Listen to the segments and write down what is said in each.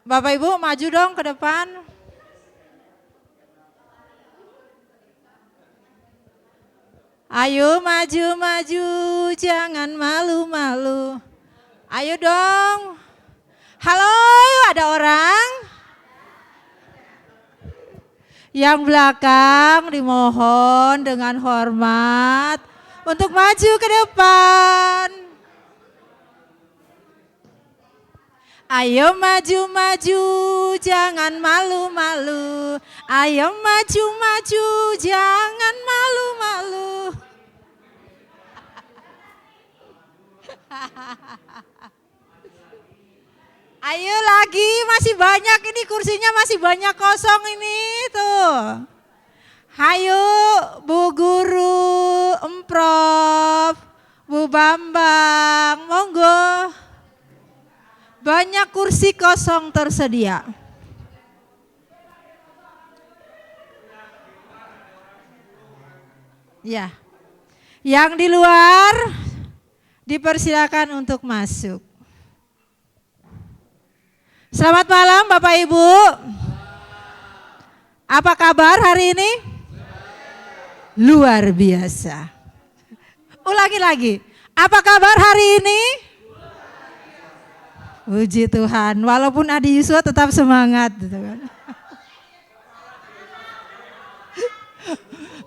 Bapak Ibu maju dong ke depan. Ayo maju-maju, jangan malu-malu. Ayo dong. Halo, ada orang? Yang belakang dimohon dengan hormat untuk maju ke depan. Ayo maju-maju, jangan malu-malu. Ayo maju-maju, jangan malu-malu. Ayo lagi, masih banyak ini kursinya masih banyak kosong ini tuh. Hayo Bu Guru, Emprof, Bu Bambang, monggo. Banyak kursi kosong tersedia. Ya, yang di luar dipersilakan untuk masuk. Selamat malam Bapak Ibu. Apa kabar hari ini? Luar biasa. Ulangi lagi. Apa kabar hari ini? Puji Tuhan. Walaupun Adi Yuswa tetap semangat. Gitu kan.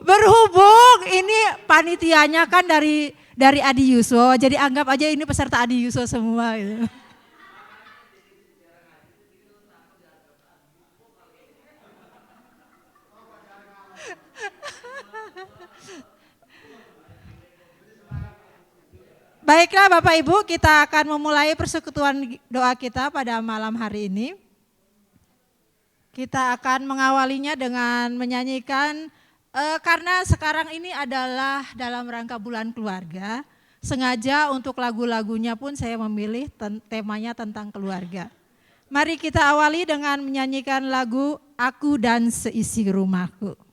Berhubung ini panitianya kan dari Adi Yuswa, jadi anggap aja ini peserta Adi Yuswa semua. Gitu. Baiklah Bapak Ibu, kita akan memulai persekutuan doa kita pada malam hari ini. Kita akan mengawalinya dengan menyanyikan, karena sekarang ini adalah dalam rangka bulan keluarga, sengaja untuk lagu-lagunya pun saya memilih temanya tentang keluarga. Mari kita awali dengan menyanyikan lagu Aku dan Seisi Rumahku.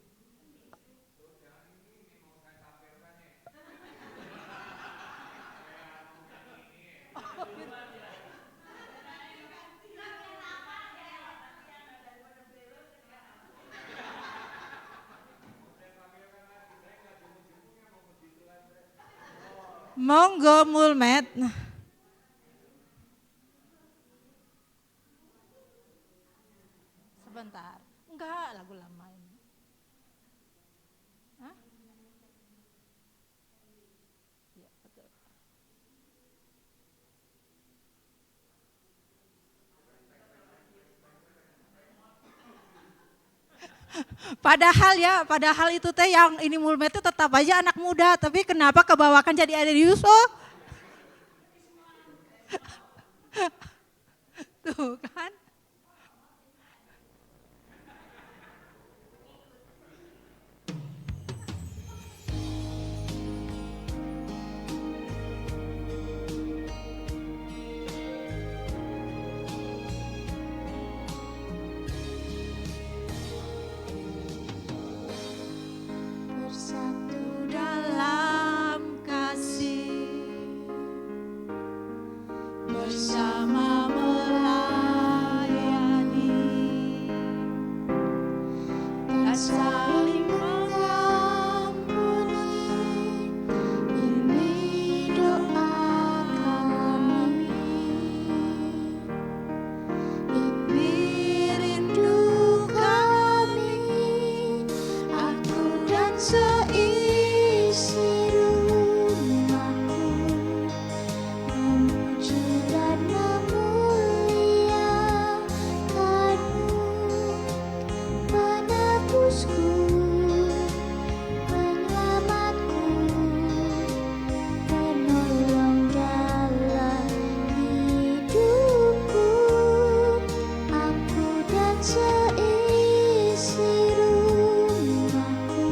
Monggo Mulmet. Sebentar. Enggak, lagu lama ini. Hah? Ya, betul. Padahal itu teh yang ini Mulmet itu tetap aja anak muda, tapi kenapa kebawakan jadi Adi Yusuf? Tuh kan. Bersatu dalam kasih, bersama melayani, tak saling mengampuni. Ini doa kami, ini rindu kami. Aku dan seisi rumahku memuji dan memuliakan-Mu, penebusku, penyelamatku, penolong dalam hidupku. Aku dan seisi rumahku.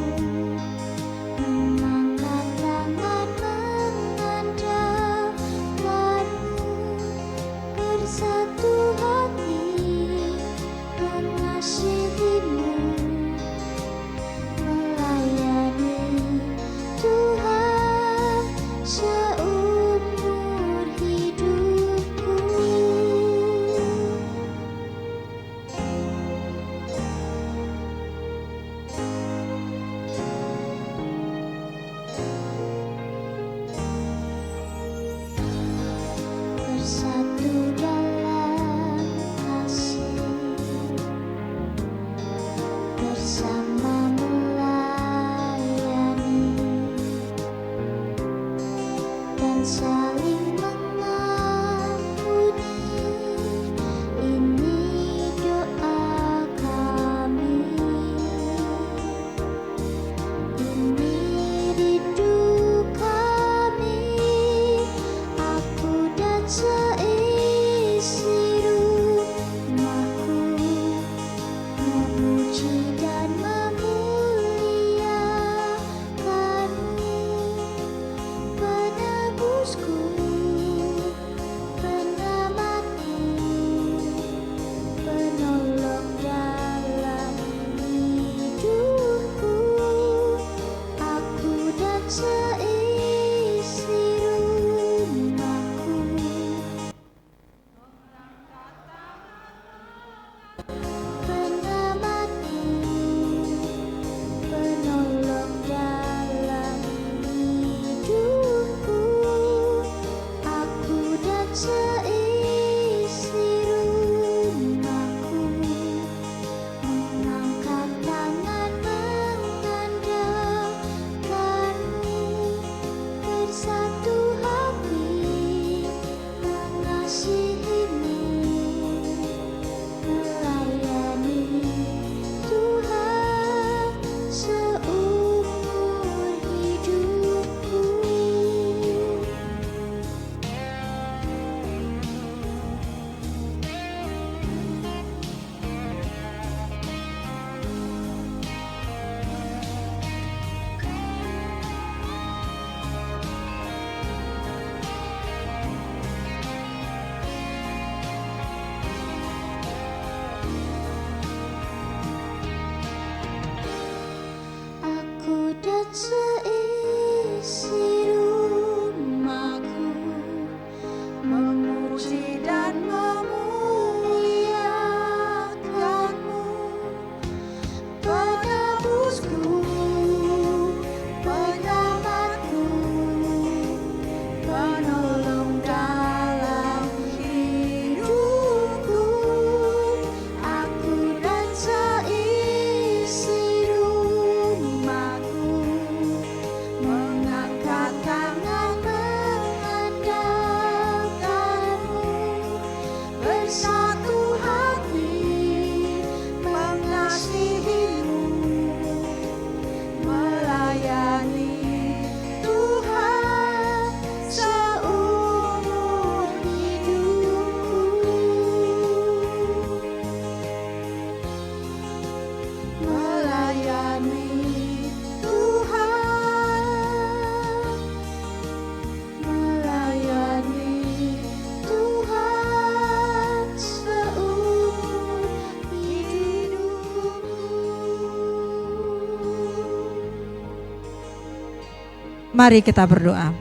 Mari kita berdoa.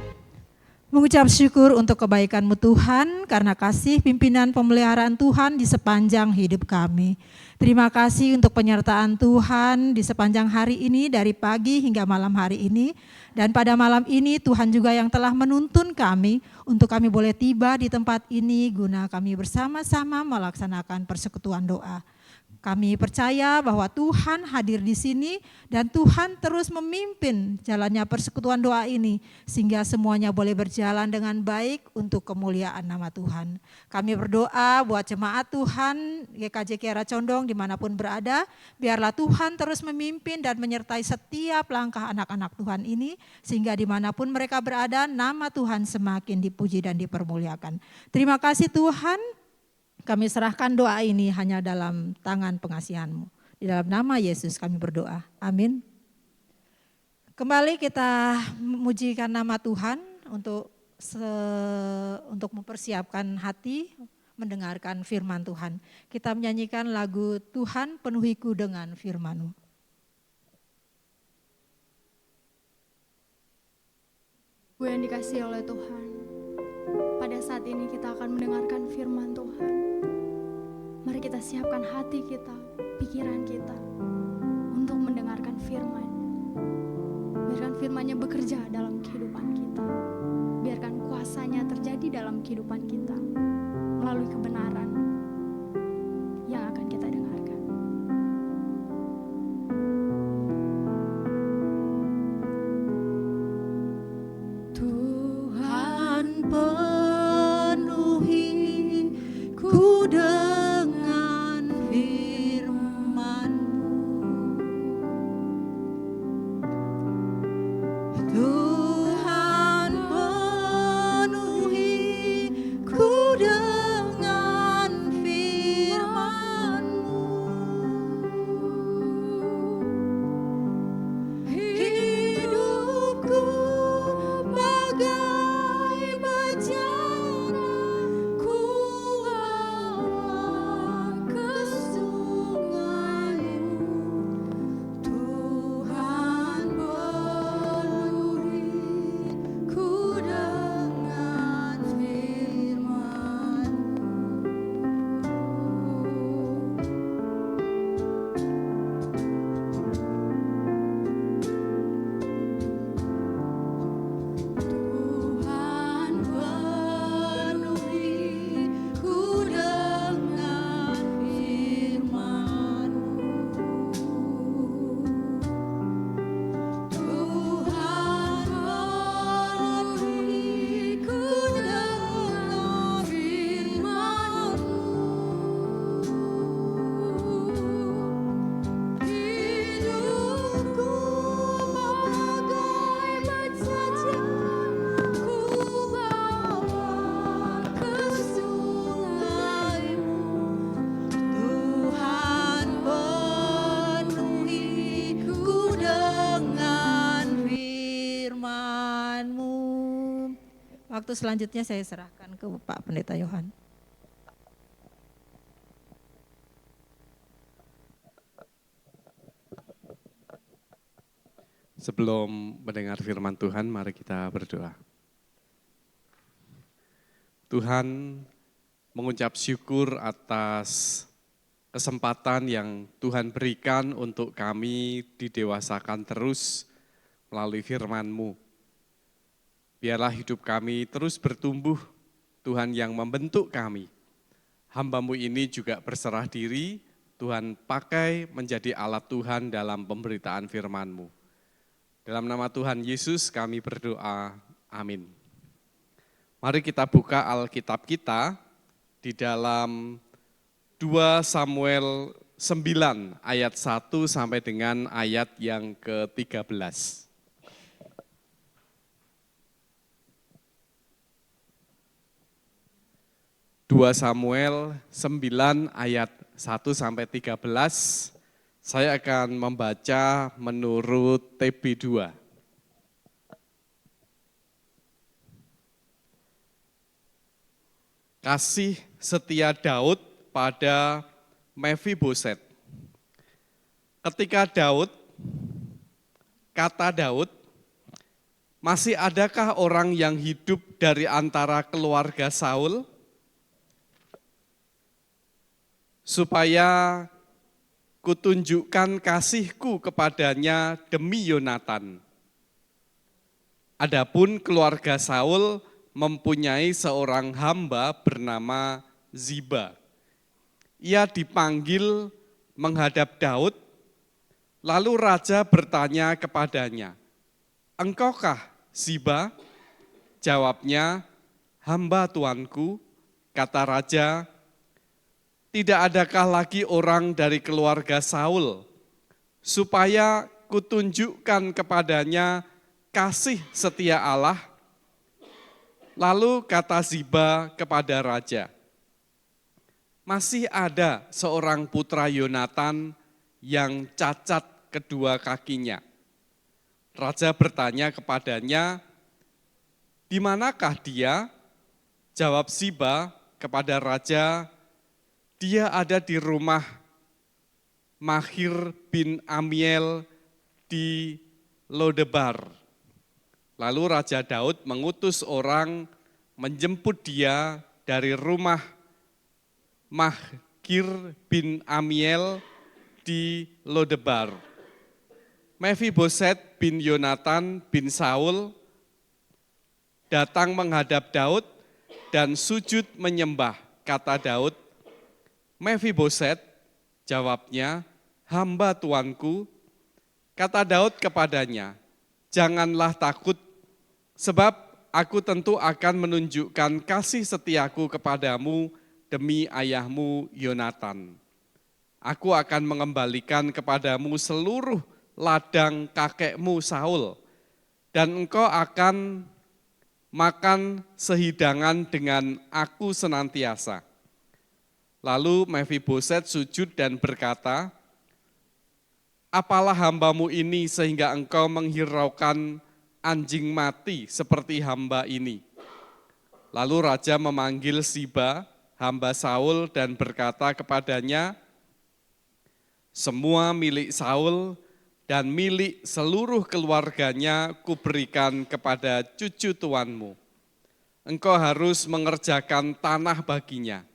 Mengucap syukur untuk kebaikan-Mu Tuhan, karena kasih pimpinan pemeliharaan Tuhan di sepanjang hidup kami. Terima kasih untuk penyertaan Tuhan di sepanjang hari ini, dari pagi hingga malam hari ini. Dan pada malam ini Tuhan juga yang telah menuntun kami untuk kami boleh tiba di tempat ini guna kami bersama-sama melaksanakan persekutuan doa. Kami percaya bahwa Tuhan hadir di sini dan Tuhan terus memimpin jalannya persekutuan doa ini sehingga semuanya boleh berjalan dengan baik untuk kemuliaan nama Tuhan. Kami berdoa buat jemaat Tuhan GKJ Kiara Condong dimanapun berada, biarlah Tuhan terus memimpin dan menyertai setiap langkah anak-anak Tuhan ini sehingga dimanapun mereka berada nama Tuhan semakin dipuji dan dipermuliakan. Terima kasih Tuhan. Kami serahkan doa ini hanya dalam tangan pengasihan-Mu. Di dalam nama Yesus kami berdoa. Amin. Kembali kita memujikan nama Tuhan untuk mempersiapkan hati mendengarkan firman Tuhan. Kita menyanyikan lagu Tuhan penuhiku dengan firman-Mu. Gue yang dikasihi oleh Tuhan. Pada saat ini kita akan mendengarkan firman Tuhan. Mari kita siapkan hati kita, pikiran kita untuk mendengarkan firman. Biarkan firman-Nya bekerja dalam kehidupan kita. Biarkan kuasa-Nya terjadi dalam kehidupan kita melalui kebenaran yang akan kita dengarkan. Tuhan Tuhan penuhi ku dengan firman-Mu. Hidupku bagai bejana, ku bawa ke sungai-Mu. Tuhan penuhi ku dengan Tuhan penuhi ku dengan firman-Mu. Tuhan penuhi ku dengan firman-Mu. Hidupku bagai bejana, ku bawa ke sungai-Mu. Tuhan penuhi ku dengan firman-Mu. Waktu selanjutnya saya serahkan ke Pak Pendeta Yohan. Sebelum mendengar firman Tuhan, mari kita berdoa. Tuhan, mengucap syukur atas kesempatan yang Tuhan berikan untuk kami didewasakan terus melalui firman-Mu. Biarlah hidup kami terus bertumbuh, Tuhan yang membentuk kami. Hamba-Mu ini juga berserah diri, Tuhan pakai menjadi alat Tuhan dalam pemberitaan firman-Mu. Dalam nama Tuhan Yesus kami berdoa, amin. Mari kita buka Alkitab kita di dalam 2 Samuel 9 ayat 1 sampai dengan ayat yang ke-13. 2 Samuel 9 ayat 1 sampai 13. Saya akan membaca menurut TB2. Kasih setia Daud pada Mefiboset. Ketika kata Daud, masih adakah orang yang hidup dari antara keluarga Saul? Supaya kutunjukkan kasihku kepadanya demi Yonatan. Adapun keluarga Saul mempunyai seorang hamba bernama Ziba. Ia dipanggil menghadap Daud, lalu raja bertanya kepadanya, "Engkaukah Ziba?" Jawabnya, "Hamba tuanku." Kata raja, "Tidak adakah lagi orang dari keluarga Saul, supaya kutunjukkan kepadanya kasih setia Allah?" Lalu kata Ziba kepada raja, "Masih ada seorang putra Yonatan yang cacat kedua kakinya." Raja bertanya kepadanya, "Di manakah dia?" Jawab Ziba kepada raja, "Dia ada di rumah Mahir bin Amiel di Lodebar." Lalu Raja Daud mengutus orang menjemput dia dari rumah Mahir bin Amiel di Lodebar. Mefiboset bin Yonatan bin Saul datang menghadap Daud dan sujud menyembah. Kata Daud, "Mefiboset," jawabnya, "Hamba tuanku." Kata Daud kepadanya, "Janganlah takut, sebab aku tentu akan menunjukkan kasih setiaku kepadamu demi ayahmu Yonatan. Aku akan mengembalikan kepadamu seluruh ladang kakekmu Saul, dan engkau akan makan sehidangan dengan aku senantiasa. Lalu Mefiboset sujud dan berkata, apalah hambamu ini sehingga engkau menghiraukan anjing mati seperti hamba ini. Lalu raja memanggil Siba, hamba Saul, dan berkata kepadanya, semua milik Saul dan milik seluruh keluarganya kuberikan kepada cucu tuanmu. Engkau harus mengerjakan tanah baginya.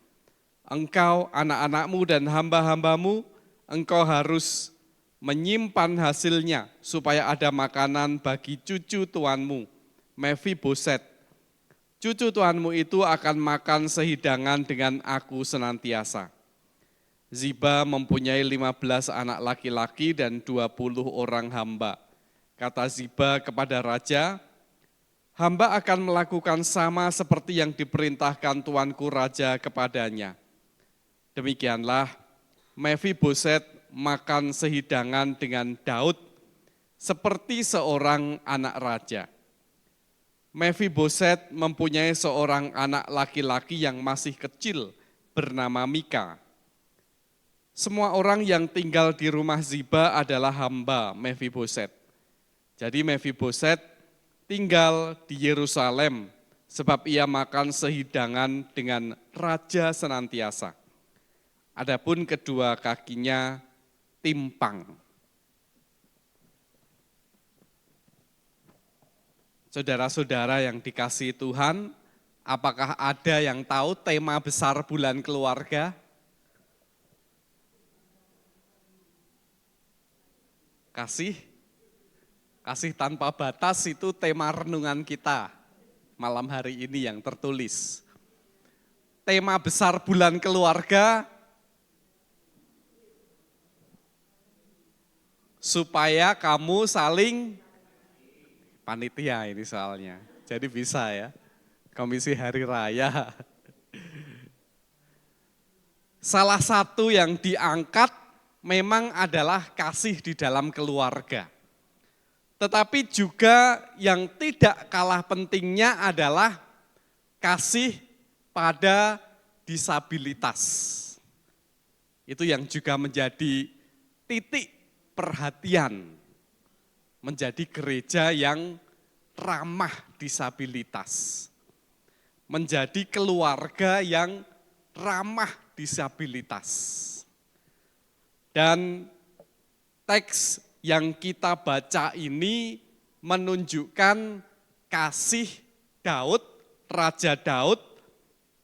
Engkau, anak-anakmu dan hamba-hambamu, engkau harus menyimpan hasilnya supaya ada makanan bagi cucu tuanmu, Mefiboset. Cucu tuanmu itu akan makan sehidangan dengan aku senantiasa. Ziba mempunyai 15 anak laki-laki dan 20 orang hamba. Kata Ziba kepada raja, hamba akan melakukan sama seperti yang diperintahkan tuanku raja kepadanya. Demikianlah Mefiboset makan sehidangan dengan Daud seperti seorang anak raja. Mefiboset mempunyai seorang anak laki-laki yang masih kecil bernama Mika. Semua orang yang tinggal di rumah Ziba adalah hamba Mefiboset. Jadi Mefiboset tinggal di Yerusalem sebab ia makan sehidangan dengan raja senantiasa. Adapun kedua kakinya timpang. Saudara-saudara yang dikasihi Tuhan, apakah ada yang tahu tema besar bulan keluarga? Kasih tanpa batas itu tema renungan kita malam hari ini yang tertulis. Tema besar bulan keluarga supaya kamu saling panitia ini soalnya. Jadi bisa ya, Komisi Hari Raya. Salah satu yang diangkat memang adalah kasih di dalam keluarga. Tetapi juga yang tidak kalah pentingnya adalah kasih pada disabilitas. Itu yang juga menjadi titik perhatian, menjadi gereja yang ramah disabilitas, menjadi keluarga yang ramah disabilitas. Dan teks yang kita baca ini menunjukkan kasih Daud, Raja Daud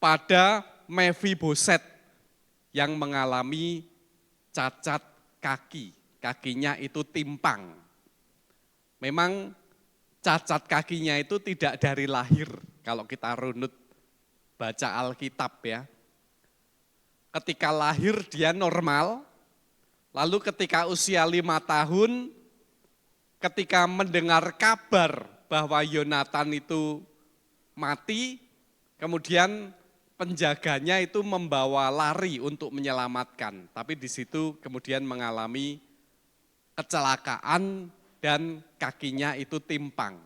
pada Mefiboset yang mengalami cacat kaki. Kakinya itu timpang. Memang cacat kakinya itu tidak dari lahir kalau kita runut baca Alkitab ya. Ketika lahir dia normal, lalu ketika usia 5 tahun, ketika mendengar kabar bahwa Yonatan itu mati, kemudian penjaganya itu membawa lari untuk menyelamatkan. Tapi di situ kemudian mengalami kecelakaan dan kakinya itu timpang.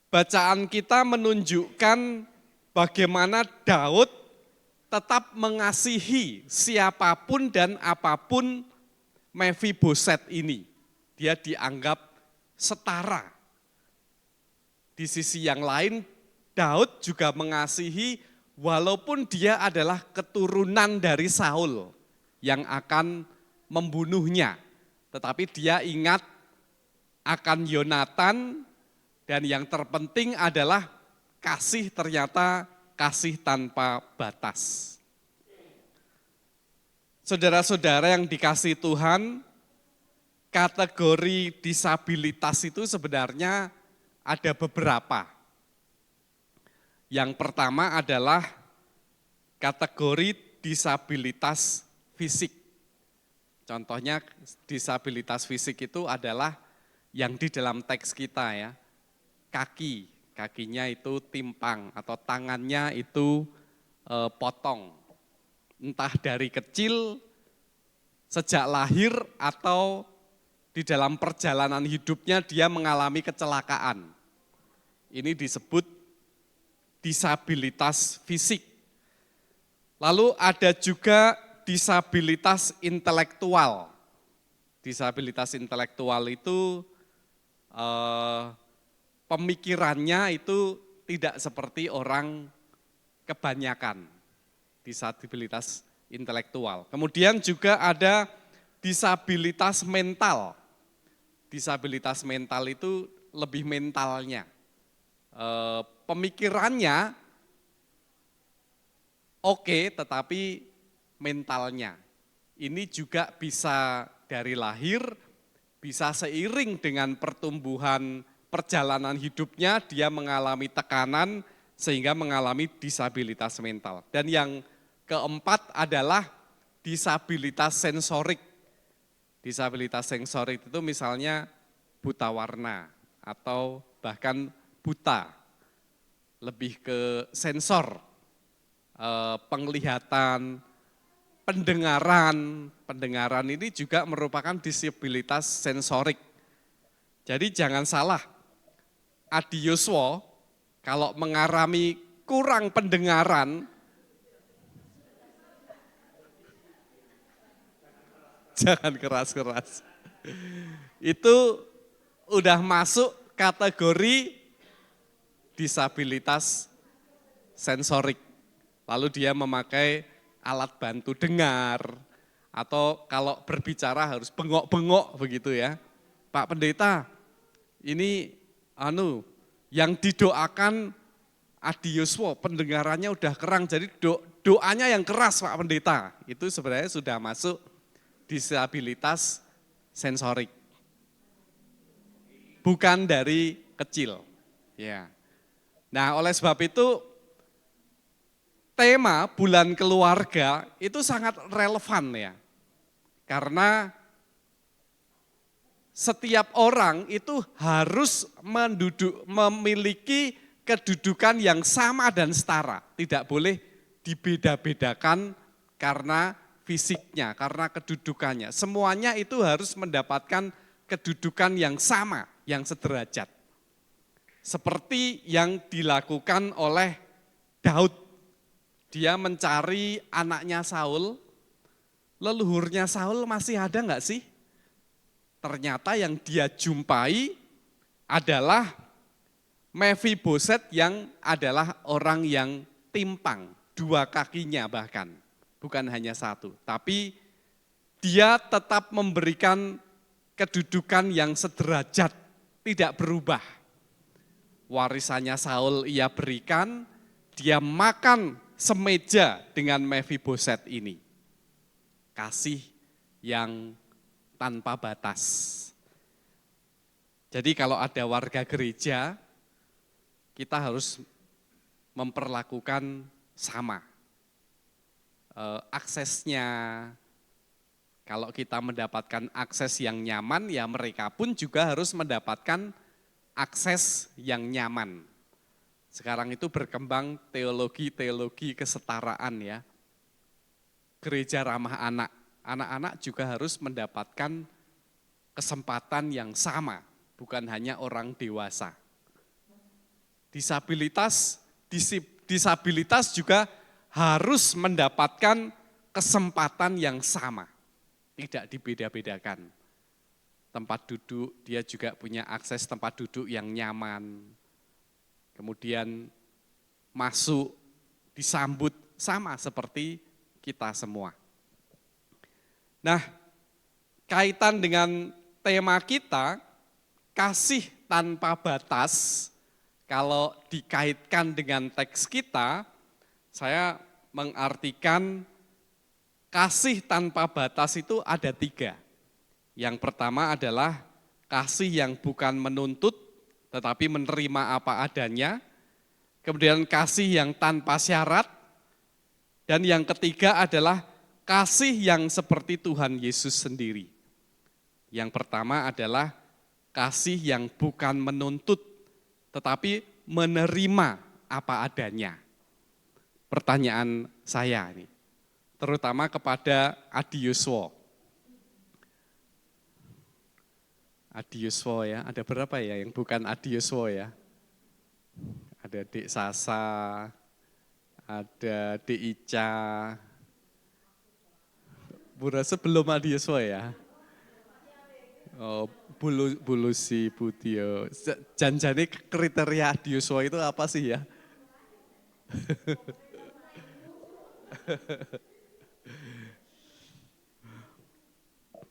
Bacaan kita menunjukkan bagaimana Daud tetap mengasihi siapapun dan apapun Mefiboset ini. Dia dianggap setara. Di sisi yang lain, Daud juga mengasihi walaupun dia adalah keturunan dari Saul yang akan membunuhnya. Tetapi dia ingat akan Yonatan dan yang terpenting adalah kasih ternyata kasih tanpa batas. Saudara-saudara yang dikasihi Tuhan, kategori disabilitas itu sebenarnya ada beberapa. Yang pertama adalah kategori disabilitas fisik. Contohnya disabilitas fisik itu adalah yang di dalam teks kita ya, kakinya itu timpang atau tangannya itu potong. Entah dari kecil, sejak lahir atau di dalam perjalanan hidupnya dia mengalami kecelakaan. Ini disebut disabilitas fisik. Lalu ada juga disabilitas intelektual. Disabilitas intelektual itu pemikirannya itu tidak seperti orang kebanyakan. Disabilitas intelektual. Kemudian juga ada disabilitas mental. Disabilitas mental itu lebih mentalnya. Pemikirannya oke, tetapi mentalnya. Ini juga bisa dari lahir, bisa seiring dengan pertumbuhan perjalanan hidupnya, dia mengalami tekanan sehingga mengalami disabilitas mental. Dan yang keempat adalah disabilitas sensorik. Disabilitas sensorik itu misalnya buta warna atau bahkan buta, lebih ke sensor, penglihatan, pendengaran ini juga merupakan disabilitas sensorik. Jadi jangan salah, Adi Yuswo kalau mengalami kurang pendengaran, jangan keras-keras. Itu udah masuk kategori disabilitas sensorik. Lalu dia memakai alat bantu dengar, atau kalau berbicara harus bengok-bengok begitu ya. Pak Pendeta, ini yang didoakan Adi Yuswo, pendengarannya udah kerang, jadi doanya yang keras Pak Pendeta. Itu sebenarnya sudah masuk disabilitas sensorik. Bukan dari kecil. Ya. Nah, oleh sebab itu tema bulan keluarga itu sangat relevan ya. Karena setiap orang itu harus memiliki kedudukan yang sama dan setara. Tidak boleh dibeda-bedakan karena fisiknya, karena kedudukannya. Semuanya itu harus mendapatkan kedudukan yang sama, yang sederajat. Seperti yang dilakukan oleh Daud. Dia mencari anaknya Saul, leluhurnya Saul masih ada enggak sih? Ternyata yang dia jumpai adalah Mephiboset yang adalah orang yang timpang, 2 kakinya bahkan, bukan hanya 1. Tapi dia tetap memberikan kedudukan yang sederajat, tidak berubah. Warisannya Saul ia berikan, dia makan semeja dengan Mephiboset ini. Kasih yang tanpa batas. Jadi kalau ada warga gereja, kita harus memperlakukan sama. Aksesnya, kalau kita mendapatkan akses yang nyaman, ya mereka pun juga harus mendapatkan akses yang nyaman. Sekarang itu berkembang teologi kesetaraan ya. Gereja ramah anak. Anak-anak juga harus mendapatkan kesempatan yang sama, bukan hanya orang dewasa. Disabilitas juga harus mendapatkan kesempatan yang sama, tidak dibeda-bedakan. Tempat duduk, dia juga punya akses tempat duduk yang nyaman. Kemudian masuk, disambut sama seperti kita semua. Nah, kaitan dengan tema kita, kasih tanpa batas, kalau dikaitkan dengan teks kita, saya mengartikan kasih tanpa batas itu ada 3. Yang pertama adalah kasih yang bukan menuntut, tetapi menerima apa adanya. Kemudian kasih yang tanpa syarat. Dan yang ketiga adalah kasih yang seperti Tuhan Yesus sendiri. Yang pertama adalah kasih yang bukan menuntut, tetapi menerima apa adanya. Pertanyaan saya ini, terutama kepada Adi Yuswo. Adiuswo ya, ada berapa ya yang bukan Adiuswo ya? Ada Dek Sasa, ada Dek Ica, Burasa belum Adiuswo ya? Oh, Bulusi Butio. Janjane kriteria Adiuswo itu apa sih ya?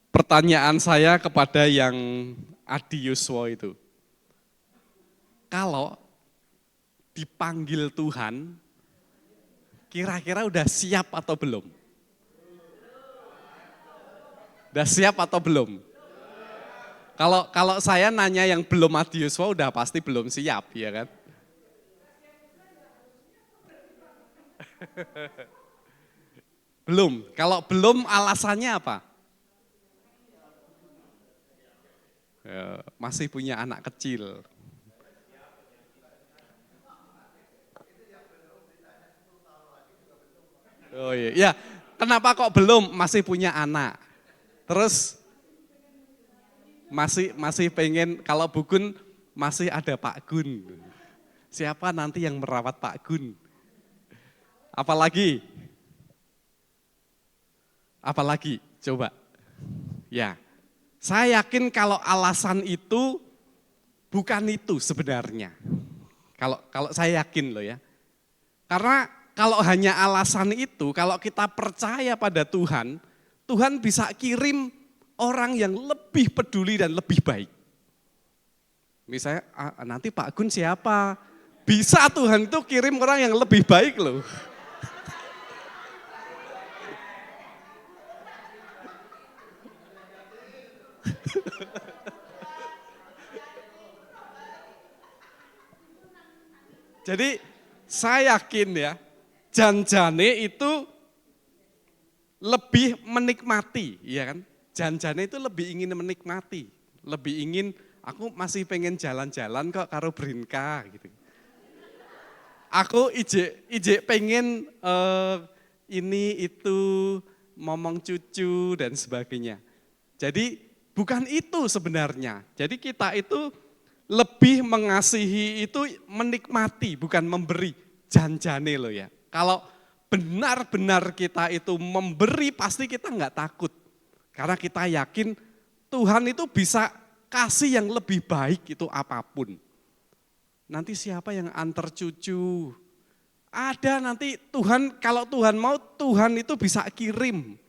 Pertanyaan saya kepada yang Adiuswo itu. Kalau dipanggil Tuhan, kira-kira udah siap atau belum? Udah siap atau belum? Kalau saya nanya yang belum Adiuswo udah pasti belum siap, ya kan? Belum. Kalau belum alasannya apa? Ya, masih punya anak kecil. Oh iya, ya. Kenapa kok belum? Masih punya anak. Terus masih pengen, kalau Bugun masih ada Pak Gun. Siapa nanti yang merawat Pak Gun? Apalagi? Apalagi? Coba. Ya. Saya yakin kalau alasan itu bukan itu sebenarnya. Kalau saya yakin loh ya. Karena kalau hanya alasan itu, kalau kita percaya pada Tuhan, Tuhan bisa kirim orang yang lebih peduli dan lebih baik. Misalnya nanti Pak Gun siapa? Bisa Tuhan itu kirim orang yang lebih baik loh. Jadi saya yakin ya, janjane itu lebih menikmati, ya kan? Janjane itu lebih ingin menikmati, lebih ingin, aku masih pengen jalan-jalan kok karo Brinka gitu. Aku ije pengen ini itu momong cucu dan sebagainya. Jadi bukan itu sebenarnya. Jadi kita itu lebih mengasihi itu menikmati, bukan memberi. Janjane loh ya. Kalau benar-benar kita itu memberi, pasti kita enggak takut. Karena kita yakin Tuhan itu bisa kasih yang lebih baik itu apapun. Nanti siapa yang antar cucu? Ada nanti Tuhan, kalau Tuhan mau, Tuhan itu bisa kirim.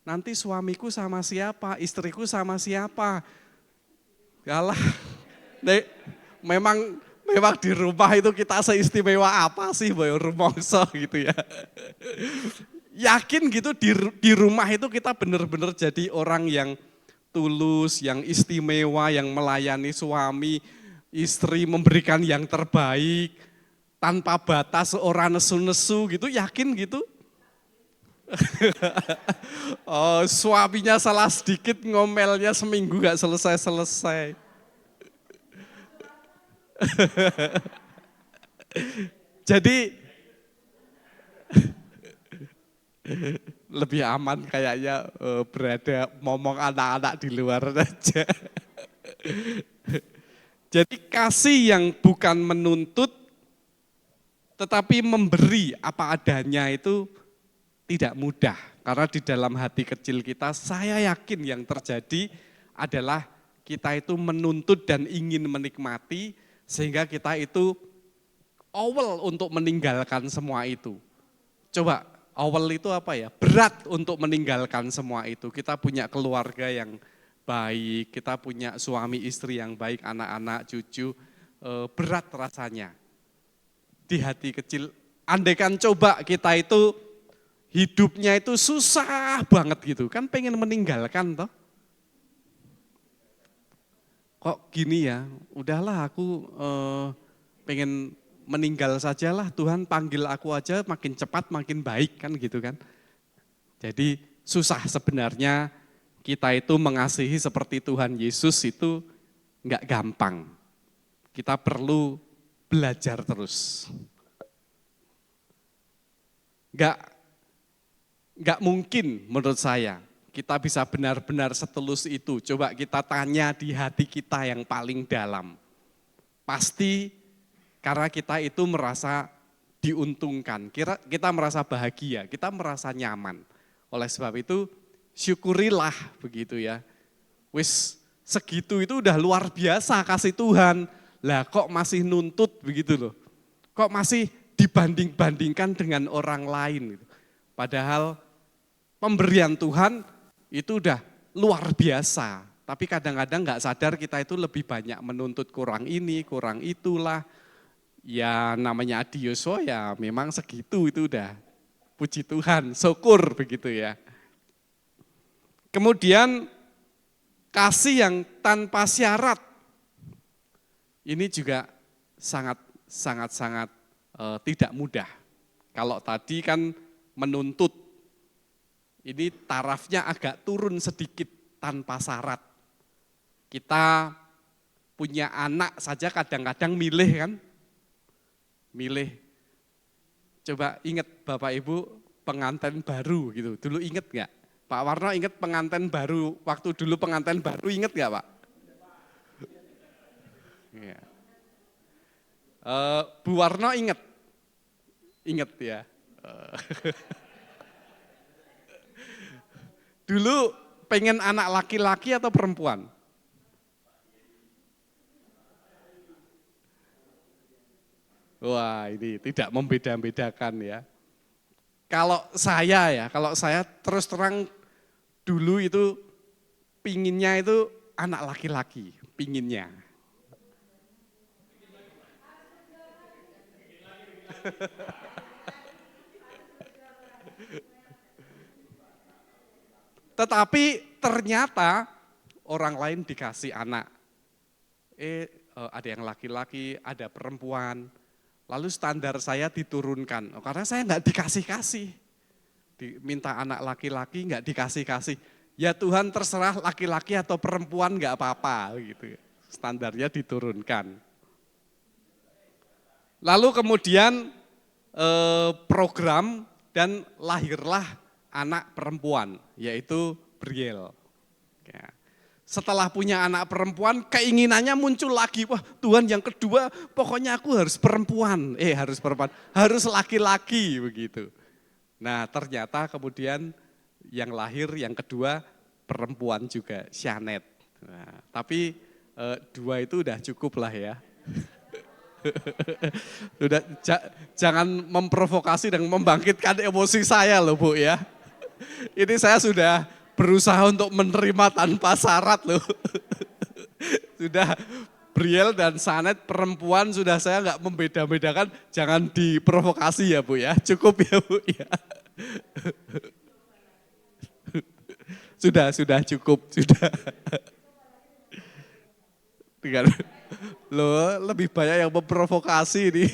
Nanti suamiku sama siapa, istriku sama siapa. Yalah, memang di rumah itu kita seistimewa apa sih boy rumongso gitu ya. Yakin gitu di rumah itu kita benar-benar jadi orang yang tulus, yang istimewa, yang melayani suami, istri, memberikan yang terbaik, tanpa batas orang nesu-nesu gitu, yakin gitu? Oh, suaminya salah sedikit ngomelnya seminggu gak selesai-selesai. Jadi lebih aman kayaknya berada ngomong anak-anak di luar aja. Jadi kasih yang bukan menuntut tetapi memberi apa adanya itu tidak mudah. Karena di dalam hati kecil kita saya yakin yang terjadi adalah kita itu menuntut dan ingin menikmati sehingga kita itu awal untuk meninggalkan semua itu. Coba awal itu apa ya? Berat untuk meninggalkan semua itu. Kita punya keluarga yang baik, kita punya suami istri yang baik, anak-anak, cucu, berat rasanya. Di hati kecil, andaikan coba kita itu hidupnya itu susah banget gitu, kan pengen meninggalkan toh. Kok gini ya, udahlah aku pengen meninggal sajalah, Tuhan panggil aku aja makin cepat makin baik kan gitu kan. Jadi susah sebenarnya kita itu mengasihi seperti Tuhan Yesus itu enggak gampang. Kita perlu belajar terus. Enggak mungkin menurut saya kita bisa benar-benar setulus itu? Coba kita tanya di hati kita yang paling dalam. Pasti karena kita itu merasa diuntungkan, kita merasa bahagia, kita merasa nyaman. Oleh sebab itu syukurilah begitu ya. Wis segitu itu udah luar biasa kasih Tuhan. Lah kok masih nuntut begitu loh. Kok masih dibanding-bandingkan dengan orang lain. Padahal pemberian Tuhan itu udah luar biasa. Tapi kadang-kadang nggak sadar kita itu lebih banyak menuntut kurang ini, kurang itulah. Ya namanya adioswa ya memang segitu itu udah. Puji Tuhan, syukur begitu ya. Kemudian kasih yang tanpa syarat. Ini juga sangat tidak mudah. Kalau tadi kan menuntut, ini tarafnya agak turun sedikit tanpa syarat. Kita punya anak saja kadang-kadang milih kan, milih. Coba ingat Bapak Ibu pengantin baru gitu, dulu ingat nggak? Pak Warno ingat pengantin baru, waktu dulu pengantin baru ingat nggak Pak? Ya. Bu Warno ingat ya. Dulu pengen anak laki-laki atau perempuan? Wah ini tidak membeda-bedakan ya. Kalau saya terus terang dulu itu pinginnya itu anak laki-laki, pinginnya. Tetapi ternyata orang lain dikasih anak. Ada yang laki-laki, ada perempuan. Lalu standar saya diturunkan, karena saya nggak dikasih-kasih. Diminta anak laki-laki nggak dikasih-kasih. Ya Tuhan terserah laki-laki atau perempuan nggak apa-apa gitu. Standarnya diturunkan. Lalu kemudian program dan lahirlah anak perempuan, yaitu Briel. Ya. Setelah punya anak perempuan, keinginannya muncul lagi, wah Tuhan yang kedua pokoknya aku harus perempuan, harus laki-laki begitu. Nah ternyata kemudian yang lahir yang kedua perempuan juga, Syanet. Nah, tapi dua itu udah cukup lah ya. Sudah, jangan memprovokasi dan membangkitkan emosi saya loh Bu ya. Ini saya sudah berusaha untuk menerima tanpa syarat loh. Sudah Briel dan Sanet perempuan sudah saya nggak membeda-bedakan, jangan diprovokasi ya Bu ya, cukup ya Bu ya. Sudah cukup, sudah. Loh, lebih banyak yang memprovokasi ini.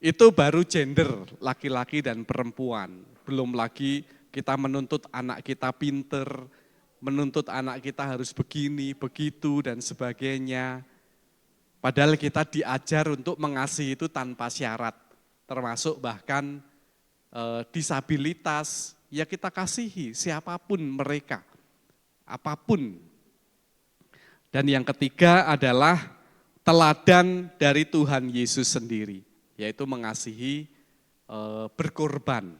Itu baru gender, laki-laki dan perempuan. Belum lagi kita menuntut anak kita pinter, menuntut anak kita harus begini, begitu, dan sebagainya. Padahal kita diajar untuk mengasihi itu tanpa syarat. Termasuk bahkan disabilitas, ya kita kasihi siapapun mereka, apapun. Dan yang ketiga adalah teladan dari Tuhan Yesus sendiri, yaitu mengasihi berkorban.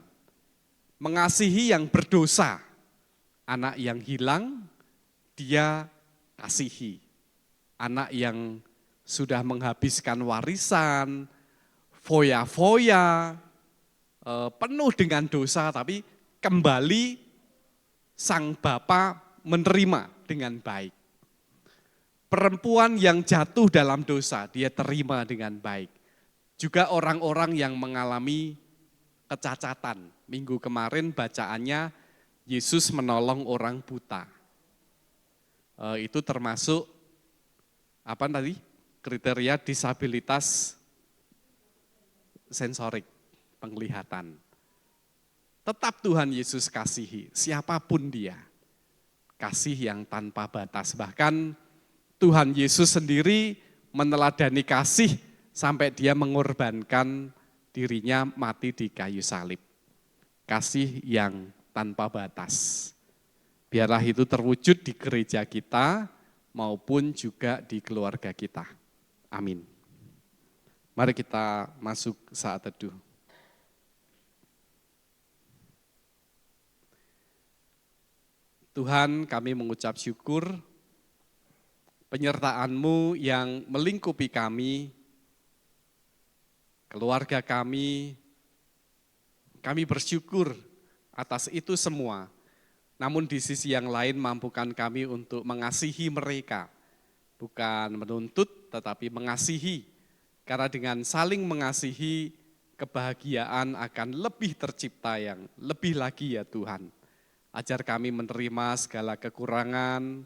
Mengasihi yang berdosa, anak yang hilang dia kasihi. Anak yang sudah menghabiskan warisan, foya-foya, penuh dengan dosa tapi kembali sang bapa menerima dengan baik. Perempuan yang jatuh dalam dosa, dia terima dengan baik. Juga orang-orang yang mengalami kecacatan. Minggu kemarin bacaannya, Yesus menolong orang buta. Itu termasuk, apa tadi? Kriteria disabilitas sensorik, penglihatan. Tetap Tuhan Yesus kasihi, siapapun dia. Kasih yang tanpa batas, bahkan Tuhan Yesus sendiri meneladani kasih sampai dia mengorbankan dirinya mati di kayu salib. kasih yang tanpa batas. Biarlah itu terwujud di gereja kita maupun juga di keluarga kita. Amin. Mari kita masuk saat teduh. Tuhan, kami mengucap syukur penyertaan-Mu yang melingkupi kami, keluarga kami bersyukur atas itu semua. Namun di sisi yang lain mampukan kami untuk mengasihi mereka, bukan menuntut tetapi mengasihi. Karena dengan saling mengasihi, kebahagiaan akan lebih tercipta yang lebih lagi ya Tuhan. Ajar kami menerima segala kekurangan,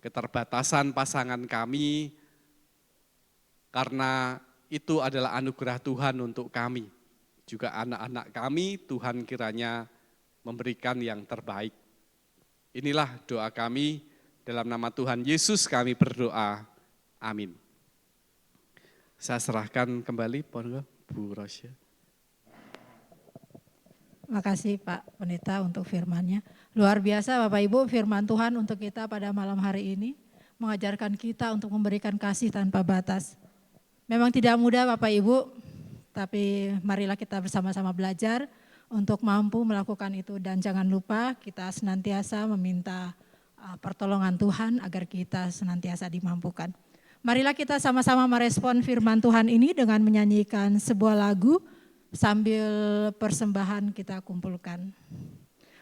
keterbatasan pasangan kami, karena itu adalah anugerah Tuhan untuk kami. Juga anak-anak kami, Tuhan kiranya memberikan yang terbaik. Inilah doa kami, dalam nama Tuhan Yesus kami berdoa. Amin. Saya serahkan kembali, Bu Rosya. Makasih Pak Pendeta untuk firman-Nya. Luar biasa Bapak Ibu, firman Tuhan untuk kita pada malam hari ini mengajarkan kita untuk memberikan kasih tanpa batas. Memang tidak mudah Bapak Ibu, tapi marilah kita bersama-sama belajar untuk mampu melakukan itu. Dan jangan lupa kita senantiasa meminta pertolongan Tuhan agar kita senantiasa dimampukan. Marilah kita sama-sama merespon firman Tuhan ini dengan menyanyikan sebuah lagu sambil persembahan kita kumpulkan.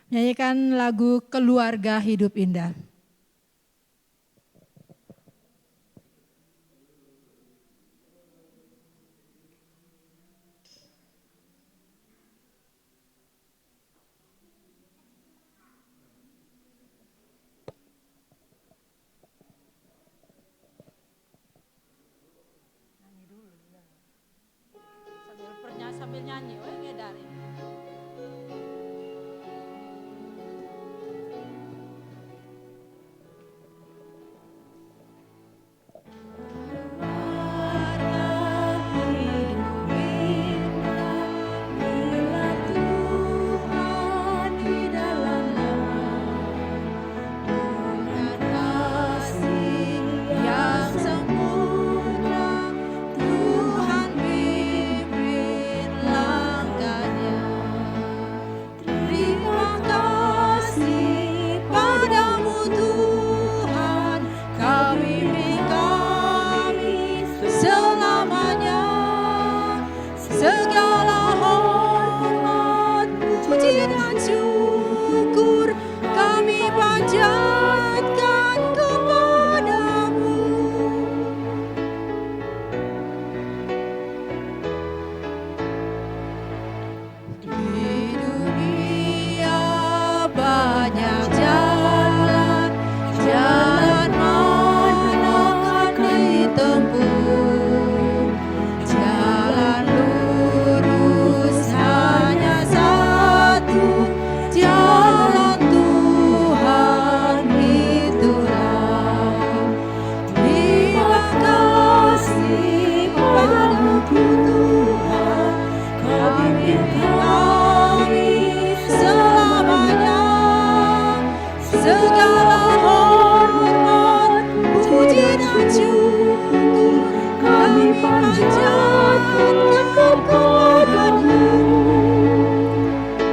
Menyanyikan lagu Keluarga Hidup Indah. Sambil nyanyi, ngedari.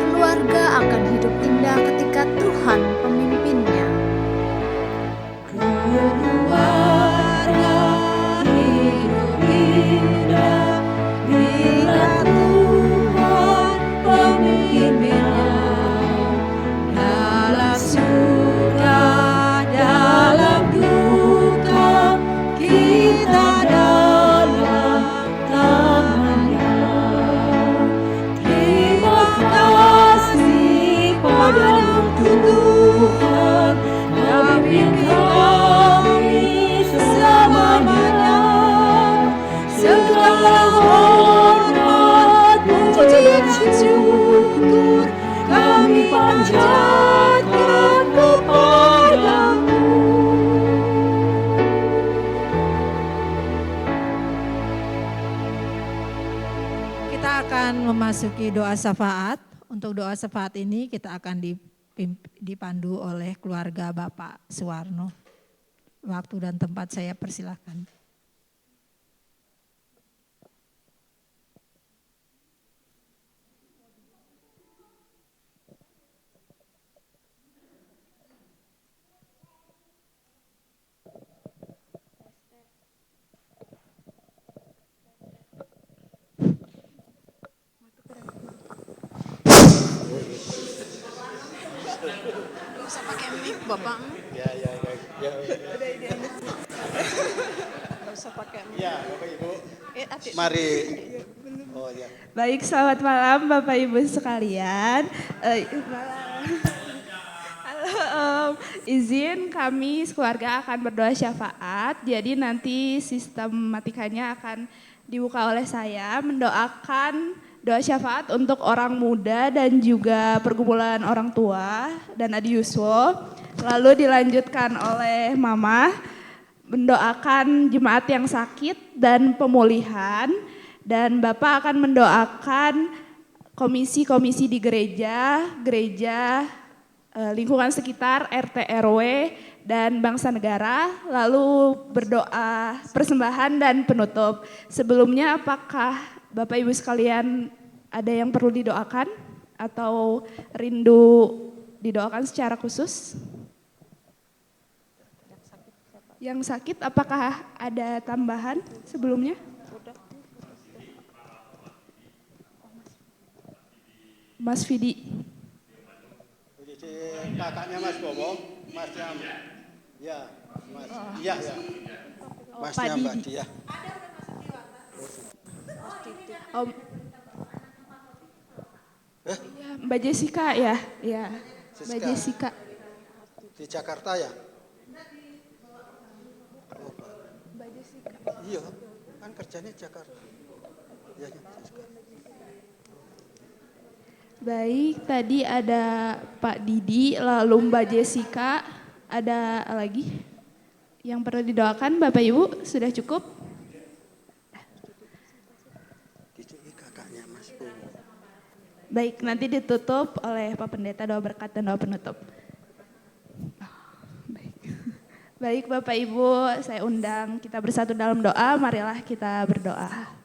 Keluarga akan hidup indah ketika Tuhan pemimpinnya. Keluarga hidup indah bila Tuhan pemimpinnya. Dalam suka, dalam duka, kita dalam tangannya. Terima kasih padamu Tuhan, pimpin kami selamanya. Segala hormat, puji dan syukur kami panjatkan kepadamu. Kita akan memasuki doa syafaat Untuk doa syafaat ini kita akan dipandu oleh keluarga Bapak Suwarno. Waktu dan tempat saya persilakan. Bisa pakai mic Bapak. Ya. Nggak usah pakai mic. Ya, Bapak Ibu. Adik. Mari. Oh ya. Baik, selamat malam Bapak Ibu sekalian. Halo, izin kami sekeluarga akan berdoa syafaat. Jadi nanti sistematikanya akan dibuka oleh saya mendoakan doa syafaat untuk orang muda dan juga pergumulan orang tua dan Adi Yuswo. Lalu dilanjutkan oleh Mama mendoakan jemaat yang sakit dan pemulihan. Dan Bapak akan mendoakan komisi-komisi di gereja, lingkungan sekitar, RT RW, dan bangsa negara. Lalu berdoa persembahan dan penutup. Sebelumnya apakah Bapak Ibu sekalian ada yang perlu didoakan atau rindu didoakan secara khusus? Yang sakit apakah ada tambahan sebelumnya? Mas Fidi. Kakaknya Mas Bobo, Masnya ya, Mas. Iya. Masnya Mbak Dia. Om. Ya, Mbak Jessica ya, Mbak Jessica. Di Jakarta ya? Oh, Mbak Jessica. iya, kan kerjanya Jakarta. Iya, Jessica. Baik, tadi ada Pak Didi, lalu Mbak Jessica, ada lagi yang perlu didoakan Bapak Ibu, sudah cukup? Kakaknya Mas Bobo. Baik, nanti ditutup oleh Pak Pendeta doa berkat dan doa penutup. Baik Bapak Ibu, saya undang kita bersatu dalam doa, marilah kita berdoa.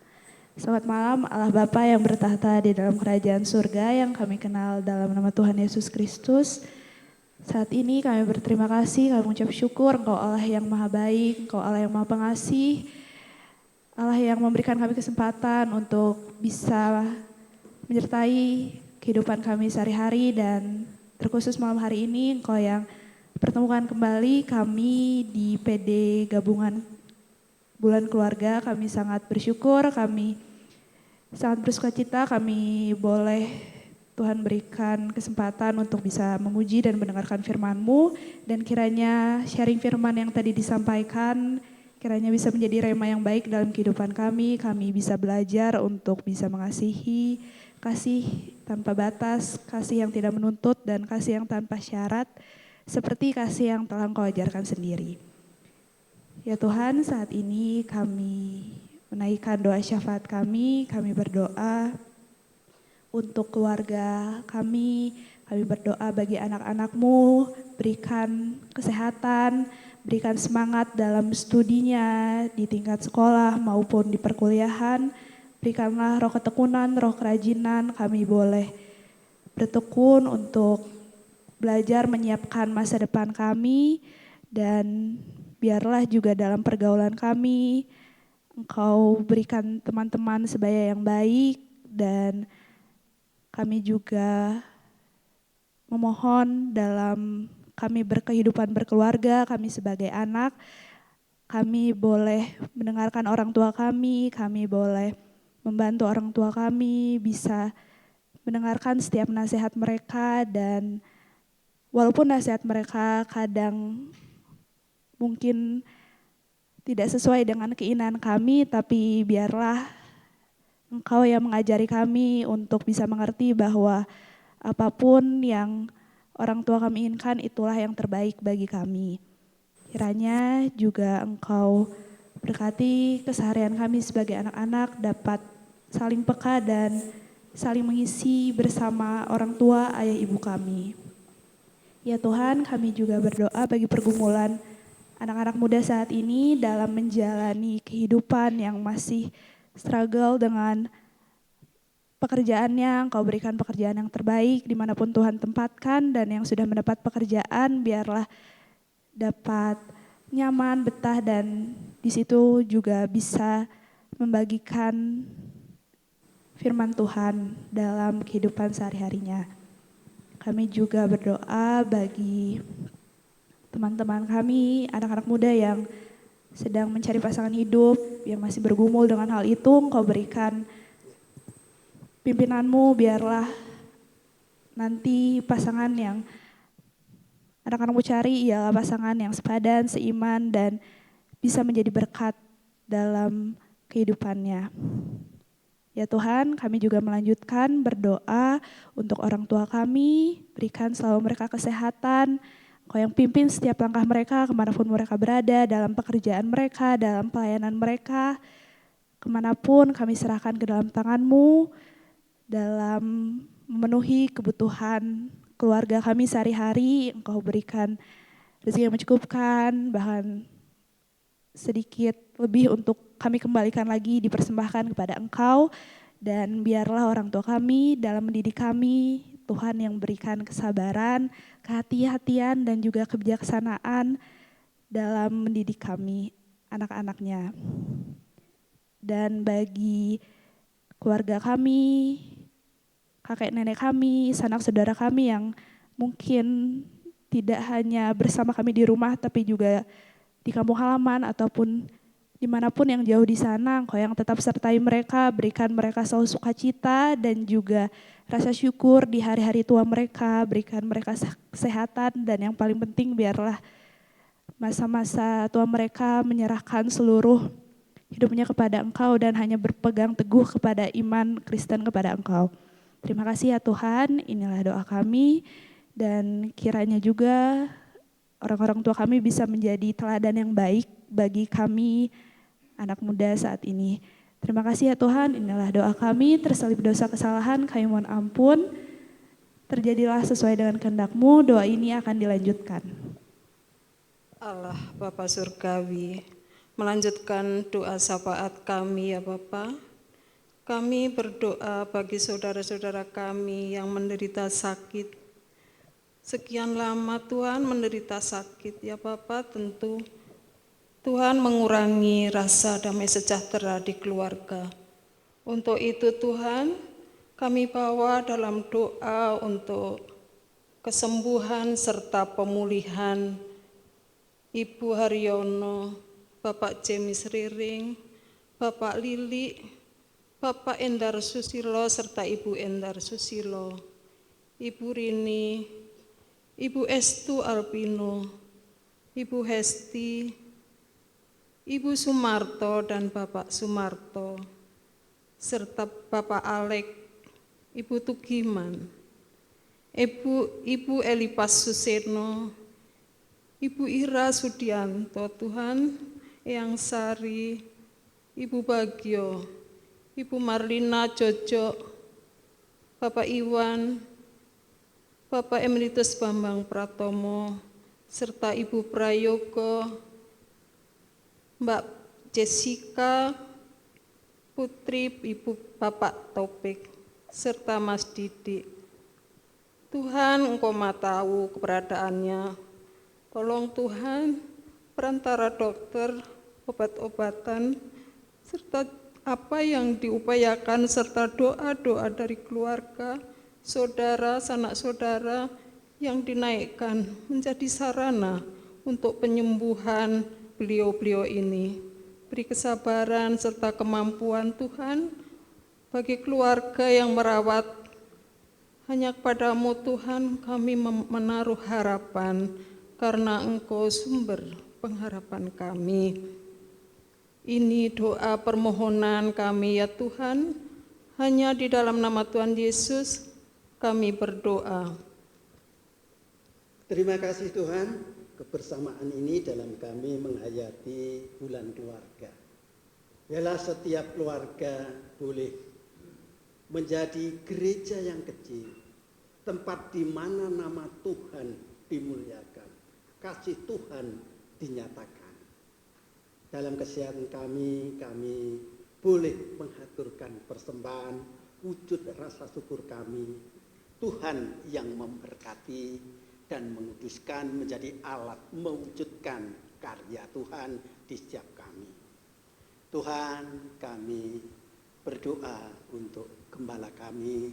Selamat malam Allah Bapa yang bertahta di dalam kerajaan surga yang kami kenal dalam nama Tuhan Yesus Kristus. Saat ini kami berterima kasih, kami mengucap syukur Engkau Allah yang maha baik, Engkau Allah yang maha pengasih, Allah yang memberikan kami kesempatan untuk bisa menyertai kehidupan kami sehari-hari dan terkhusus malam hari ini Engkau yang pertemukan kembali kami di PD Gabungan Bulan Keluarga. Kami sangat bersyukur, kami sangat bersukacita, kami boleh Tuhan berikan kesempatan untuk bisa memuji dan mendengarkan firman-Mu, dan kiranya sharing firman yang tadi disampaikan kiranya bisa menjadi rema yang baik dalam kehidupan kami bisa belajar untuk bisa mengasihi, kasih tanpa batas, kasih yang tidak menuntut dan kasih yang tanpa syarat, seperti kasih yang telah Engkau ajarkan sendiri. Ya Tuhan, saat ini kami menaikkan doa syafaat kami berdoa untuk keluarga kami berdoa bagi anak-anak-Mu, berikan kesehatan, berikan semangat dalam studinya di tingkat sekolah maupun di perkuliahan, berikanlah roh ketekunan, roh kerajinan, kami boleh bertekun untuk belajar menyiapkan masa depan kami, dan biarlah juga dalam pergaulan kami, Engkau berikan teman-teman sebaya yang baik, dan kami juga memohon dalam kami berkehidupan berkeluarga, kami sebagai anak, kami boleh mendengarkan orang tua kami boleh membantu orang tua kami, bisa mendengarkan setiap nasihat mereka, dan walaupun nasihat mereka kadang mungkin tidak sesuai dengan keinginan kami, tapi biarlah Engkau yang mengajari kami untuk bisa mengerti bahwa apapun yang orang tua kami inginkan itulah yang terbaik bagi kami. Kiranya juga Engkau berkati keseharian kami sebagai anak-anak dapat saling peka dan saling mengisi bersama orang tua ayah ibu kami. Ya Tuhan, kami juga berdoa bagi pergumulan anak-anak muda saat ini dalam menjalani kehidupan yang masih struggle dengan pekerjaannya. Engkau berikan pekerjaan yang terbaik dimanapun Tuhan tempatkan, dan yang sudah mendapat pekerjaan biarlah dapat nyaman, betah, dan di situ juga bisa membagikan firman Tuhan dalam kehidupan sehari-harinya. Kami juga berdoa bagi teman-teman kami, anak-anak muda yang sedang mencari pasangan hidup, yang masih bergumul dengan hal itu. Engkau berikan pimpinanmu, biarlah nanti pasangan yang anak-anakmu cari ialah pasangan yang sepadan, seiman, dan bisa menjadi berkat dalam kehidupannya. Ya Tuhan, kami juga melanjutkan berdoa untuk orang tua kami, berikan selalu mereka kesehatan, Kau yang pimpin setiap langkah mereka kemanapun mereka berada, dalam pekerjaan mereka, dalam pelayanan mereka, kemanapun kami serahkan ke dalam tangan-Mu, dalam memenuhi kebutuhan keluarga kami sehari-hari. Engkau berikan rezeki yang mencukupkan, bahkan sedikit lebih untuk kami kembalikan lagi, dipersembahkan kepada Engkau. Dan biarlah orang tua kami dalam mendidik kami, Tuhan yang berikan kesabaran, kehati-hatian, dan juga kebijaksanaan dalam mendidik kami, anak-anaknya. Dan bagi keluarga kami, kakek nenek kami, sanak saudara kami yang mungkin tidak hanya bersama kami di rumah, tapi juga di kampung halaman ataupun dimanapun yang jauh di sana, Engkau yang tetap sertai mereka, berikan mereka selalu sukacita dan juga rasa syukur di hari-hari tua mereka, berikan mereka kesehatan, dan yang paling penting biarlah masa-masa tua mereka menyerahkan seluruh hidupnya kepada Engkau dan hanya berpegang teguh kepada iman Kristen kepada Engkau. Terima kasih ya Tuhan, inilah doa kami, dan kiranya juga orang-orang tua kami bisa menjadi teladan yang baik bagi kami anak muda saat ini. Terima kasih ya Tuhan, inilah doa kami, terselip dosa kesalahan kami mohon ampun. Terjadilah sesuai dengan kehendak-Mu, doa ini akan dilanjutkan. Allah Bapa Surgawi, melanjutkan doa syafaat kami ya Bapa. Kami berdoa bagi saudara-saudara kami yang menderita sakit. Sekian lama Tuhan menderita sakit ya Bapa, tentu Tuhan mengurangi rasa damai sejahtera di keluarga. Untuk itu Tuhan, kami bawa dalam doa untuk kesembuhan serta pemulihan Ibu Haryono, Bapak James Riring, Bapak Lili, Bapak Endar Susilo serta Ibu Endar Susilo, Ibu Rini, Ibu Estu Albino, Ibu Hesti, Ibu Sumarto dan Bapak Sumarto, serta Bapak Alek, Ibu Tugiman, Ibu Elipas Suseno, Ibu Ira Sudianto, Tuhan, Eyang Sari, Ibu Bagio, Ibu Marlina Jojo, Bapak Iwan, Bapak Emeritus Bambang Pratomo, serta Ibu Prayogo, Mbak Jessica, Putri Ibu Bapak Topik, serta Mas Didik. Tuhan, Engkau Maha tahu keberadaannya. Tolong Tuhan, perantara dokter, obat-obatan, serta apa yang diupayakan, serta doa-doa dari keluarga, saudara, sanak saudara yang dinaikkan menjadi sarana untuk penyembuhan beliau-beliau ini. Beri kesabaran serta kemampuan Tuhan bagi keluarga yang merawat. Hanya kepadamu Tuhan kami menaruh harapan, karena Engkau sumber pengharapan kami. Ini doa permohonan kami ya Tuhan, hanya di dalam nama Tuhan Yesus kami berdoa. Terima kasih Tuhan, kebersamaan ini dalam kami menghayati bulan keluarga. Biarlah setiap keluarga boleh menjadi gereja yang kecil, tempat di mana nama Tuhan dimuliakan, kasih Tuhan dinyatakan. Dalam keseharian kami boleh menghaturkan persembahan wujud rasa syukur kami. Tuhan yang memberkati dan menguduskan menjadi alat mewujudkan karya Tuhan di setiap kami. Tuhan, kami berdoa untuk gembala kami,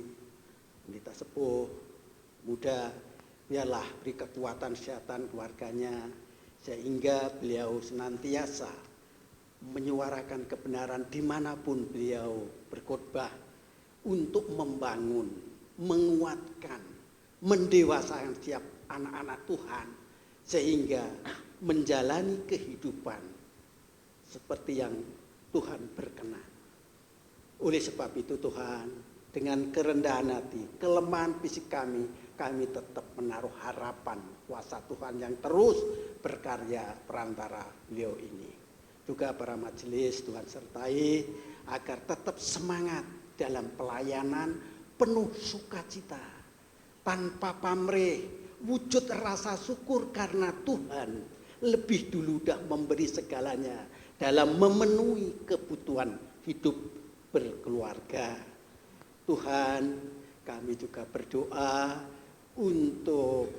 pendeta sepuh, muda, biarlah beri kekuatan kesehatan keluarganya, sehingga beliau senantiasa menyuarakan kebenaran dimanapun beliau berkhotbah untuk membangun, menguatkan, mendewasakan setiap anak-anak Tuhan sehingga menjalani kehidupan seperti yang Tuhan berkenan. Oleh sebab itu Tuhan, dengan kerendahan hati, kelemahan fisik kami tetap menaruh harapan kuasa Tuhan yang terus berkarya perantara beliau ini. Juga para majelis Tuhan sertai agar tetap semangat dalam pelayanan penuh sukacita, tanpa pamrih, wujud rasa syukur karena Tuhan lebih dulu dah memberi segalanya dalam memenuhi kebutuhan hidup berkeluarga. Tuhan, kami juga berdoa untuk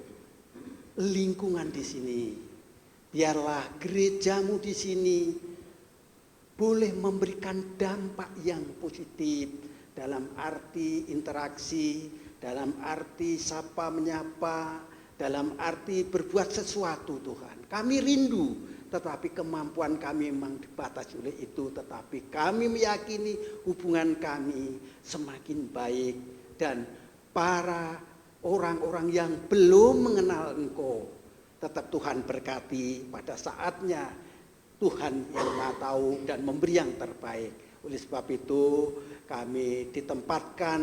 lingkungan di sini. Biarlah gerejamu di sini boleh memberikan dampak yang positif dalam arti interaksi, dalam arti sapa menyapa, dalam arti berbuat sesuatu Tuhan. Kami rindu, tetapi kemampuan kami memang dibatasi oleh itu. Tetapi kami meyakini hubungan kami semakin baik. Dan para orang-orang yang belum mengenal Engkau, tetap Tuhan berkati pada saatnya. Tuhan yang Maha Tahu dan memberi yang terbaik. Oleh sebab itu kami ditempatkan,